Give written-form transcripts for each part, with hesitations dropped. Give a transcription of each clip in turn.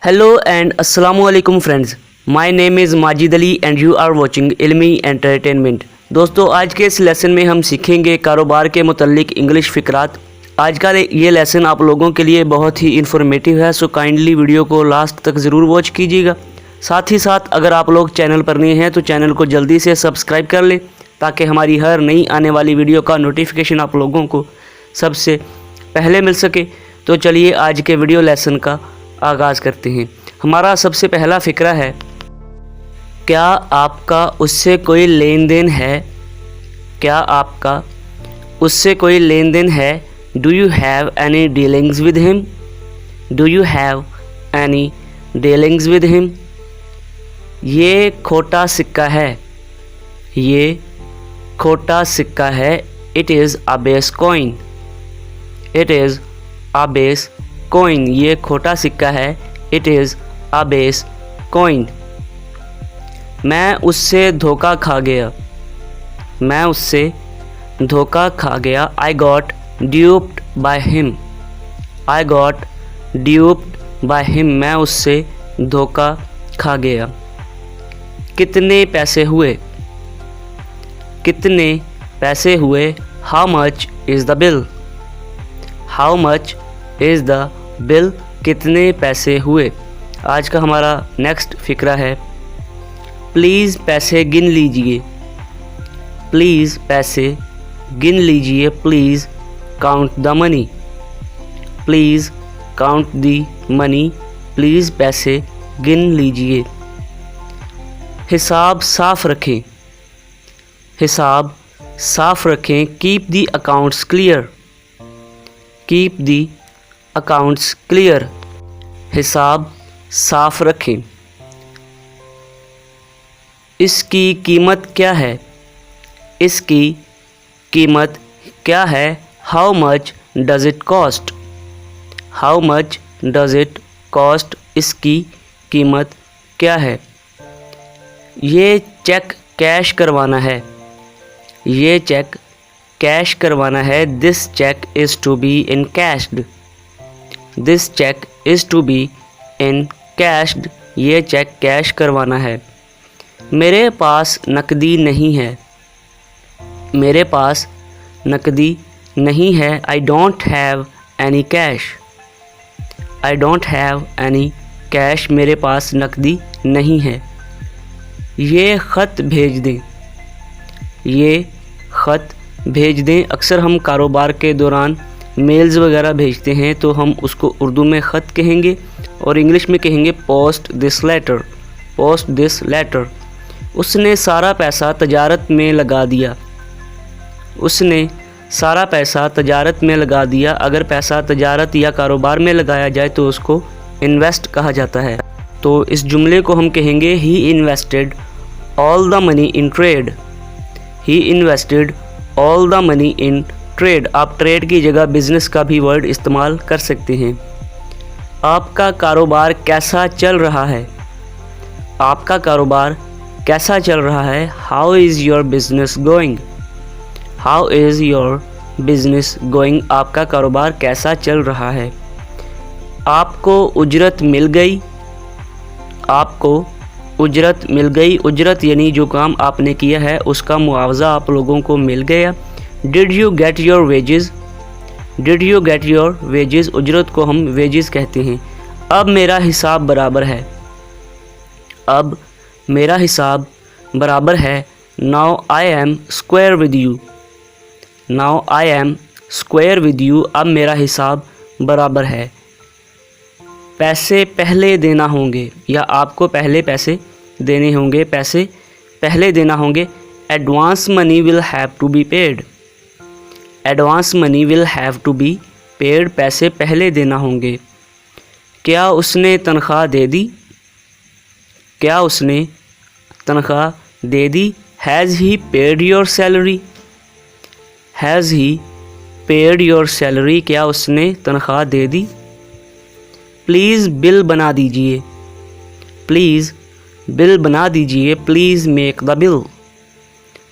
Hello and Assalamu alaikum friends. My name is Majid Ali and you are watching Ilmi entertainment. दोस्तों आज के इस lesson में हम सीखेंगे कारोबार के मुतल्लिक इंग्लिश फ़िक्रात। आज का ये लेसन आप लोगों के लिए बहुत ही इन्फॉर्मेटिव है, सो काइंडली वीडियो को लास्ट तक ज़रूर वॉच कीजिएगा। साथ ही साथ अगर आप लोग चैनल पर नए हैं तो चैनल को जल्दी से सब्सक्राइब कर लें ताकि हमारी हर नई आने वाली वीडियो का नोटिफिकेशन आप लोगों को सबसे पहले मिल सके। तो चलिए आज के वीडियो लेसन का आगाज़ करते हैं। हमारा सबसे पहला फ़िक्रा है, क्या आपका उससे कोई लेन देन है? क्या आपका उससे कोई लेन देन है? Do you have any dealings with him? Do you have any dealings with him? ये खोटा सिक्का है। ये खोटा सिक्का है। It is a base coin. It is a base coin. ये खोटा सिक्का है। It is a base coin. मैं उससे धोखा खा गया। मैं उससे धोखा खा गया। I got ड्यूप्ड by him. I got ड्यूप्ड by him. मैं उससे धोखा खा गया। कितने पैसे हुए? कितने पैसे हुए? How much is the bill? How much is the bill? कितने पैसे हुए? आज का हमारा नेक्स्ट फ़िक्रा है, प्लीज़ पैसे गिन लीजिए। प्लीज़ पैसे गिन लीजिए। Please count the money. Please count the money. Please पैसे गिन लीजिए। हिसाब साफ रखें। हिसाब साफ रखें। Keep the accounts clear. Keep the accounts clear. हिसाब साफ रखें। इसकी कीमत क्या है? इसकी कीमत क्या है? How much does it cost? How much does it cost? इसकी कीमत क्या है? ये चेक कैश करवाना है। ये चेक कैश करवाना है। This cheque is to be encashed. This cheque is to be encashed. ये चेक कैश करवाना है। मेरे पास नकदी नहीं है। मेरे पास नकदी नहीं है। I don't have any cash. I don't have any cash. मेरे पास नकदी नहीं है। ये ख़त भेज दें। ये ख़त भेज दें। अक्सर हम कारोबार के दौरान मेल्स वगैरह भेजते हैं तो हम उसको उर्दू में ख़त कहेंगे और इंग्लिश में कहेंगे post this letter. Post this letter. उसने सारा पैसा तजारत में लगा दिया। उसने सारा पैसा तजारत में लगा दिया। अगर पैसा तजारत या कारोबार में लगाया जाए तो उसको इन्वेस्ट कहा जाता है। तो इस जुमले को हम कहेंगे he invested all the money in trade. He invested all the money in trade. आप ट्रेड की जगह बिजनेस का भी वर्ड इस्तेमाल कर सकते हैं। आपका कारोबार कैसा चल रहा है? आपका कारोबार कैसा चल रहा है? How is your business going? How is your business going? आपका कारोबार कैसा चल रहा है? आपको उजरत मिल गई। आपको उजरत मिल गई। उजरत यानी जो काम आपने किया है उसका मुआवजा आप लोगों को मिल गया। Did you get your wages? Did you get your wages? उजरत को हम वेजेस कहते हैं। अब मेरा हिसाब बराबर है। अब मेरा हिसाब बराबर है। Now I am square with you. Now I am square with you. अब मेरा हिसाब बराबर है। पैसे पहले देना होंगे या आपको पहले पैसे देने होंगे। पैसे पहले देना होंगे। Advance money will have to be paid. Advance money will have to be paid. पैसे पहले देना होंगे। क्या उसने तनख्वाह दे दी? क्या उसने तनख्वाह दे दी? Has he paid your salary? Has he paid your salary? क्या उसने तनख्वाह दे दी? प्लीज़ बिल बना दीजिए। प्लीज़ बिल बना दीजिए। Please make the bill.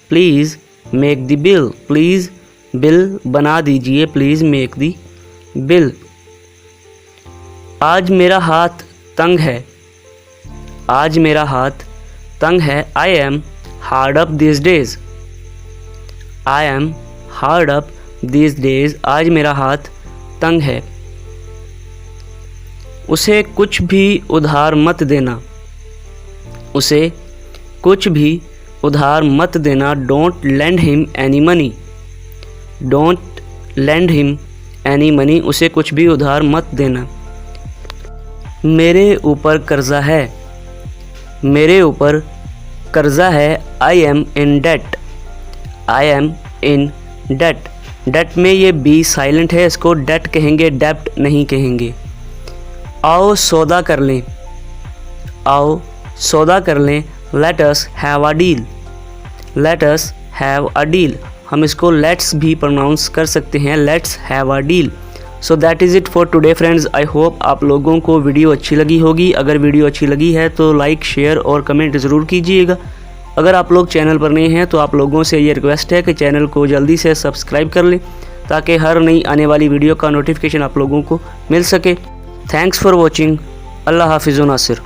Please make the bill. Please bill बना दीजिए। Please make the bill. आज मेरा हाथ तंग है। आज मेरा हाथ तंग है। I am hard up this days. I am hard up this days. आज मेरा हाथ तंग है। उसे कुछ भी उधार मत देना। उसे कुछ भी उधार मत देना। Don't lend him any money. Don't lend him any money. उसे कुछ भी उधार मत देना। मेरे ऊपर कर्जा है। मेरे ऊपर कर्जा है। I am in debt. I am in debt. Debt में ये बी साइलेंट है, इसको डेट कहेंगे, डेप्ट नहीं कहेंगे। आओ सौदा कर लें। आओ सौदा कर लें। Let us have a deal. Let us have a deal. हम इसको लेट्स भी प्रोनाउंस कर सकते हैं, let's have a deal. So that is it for today friends. I hope आप लोगों को वीडियो अच्छी लगी होगी। अगर वीडियो अच्छी लगी है तो लाइक, शेयर और कमेंट ज़रूर कीजिएगा। अगर आप लोग चैनल पर नए हैं तो आप लोगों से ये रिक्वेस्ट है कि चैनल को जल्दी से सब्सक्राइब कर लें ताकि हर नई आने वाली वीडियो का नोटिफिकेशन आप लोगों को मिल सके। Thanks for watching. अल्लाह हाफिज़ नासिर।